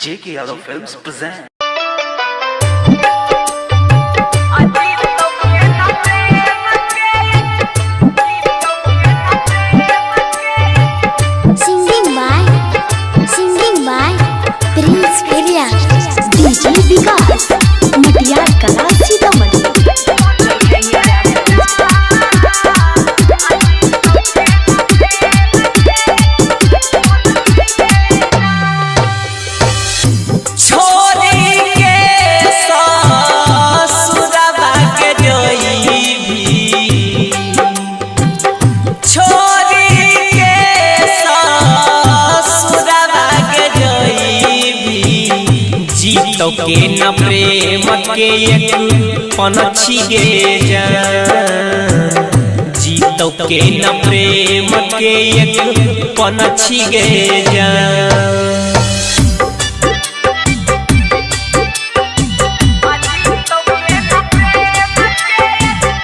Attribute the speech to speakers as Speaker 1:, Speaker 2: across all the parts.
Speaker 1: J.K. Yadav Films present.
Speaker 2: Singing by Prince Keria, DJ Vikas, Matiar Kala Sitamarhi.
Speaker 3: तो के न प्रेम के एक पनछी गे जान, जीतो के न प्रेम के एक पनछी गे जान।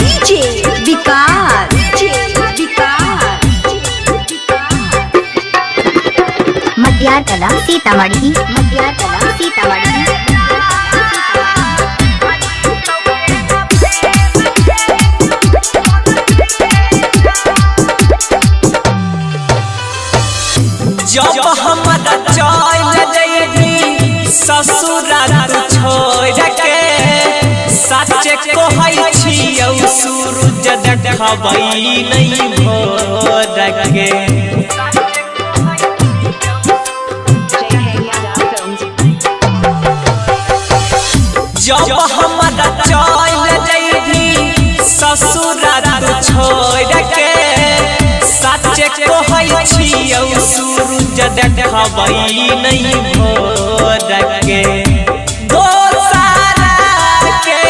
Speaker 2: DJ Vikas, मटियार कला सीतामढ़ी, मटियार कला सीतामढ़ी।
Speaker 3: जब हमारा चल जइबी ससुराल छोड़ के, सच कहै छियौ सूरज देखबै नहीं भोर के। जब हमारा चल जइबी ससुराल छोड़ के, सच कहै छियौ सूरज देखबै नहीं भोर के। दोसरा के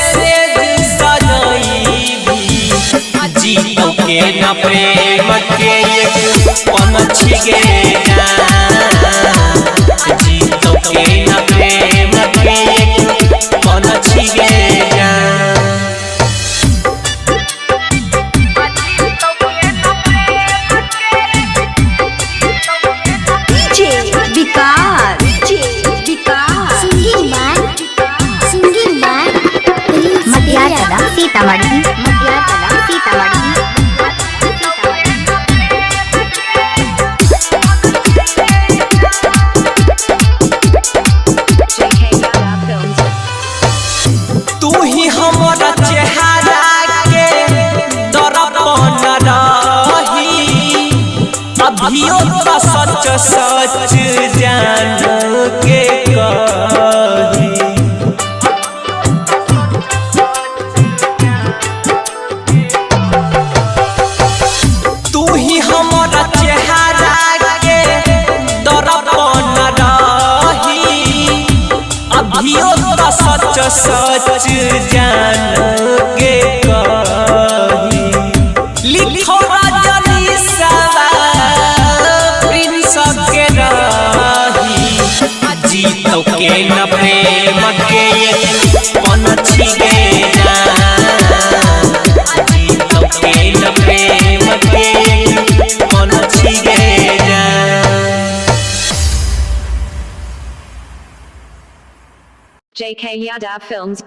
Speaker 3: सेज सजइबी, जीतो के न प्रेम के एक पनछी गे जान, जीतो के न प्रेम के एक पनछी गे जान।
Speaker 2: मटियार कला सीतामढ़ी, मटियार कला सीतामढ़ी।
Speaker 3: तू ही हमारा चेहरा के दर्पण रही, अभियो तो सच सच जान के कही। तू ही हमारा चेहरा के दर्पण रही, अभियो तो सच सच जान के कही। लिखो रजनी सवा प्रिंस के रही, जीतो के न प्रेम के एक पनछी गे जान, जीतो के न प्रेम के एक पनछी गे जान।
Speaker 4: JK Yadav Films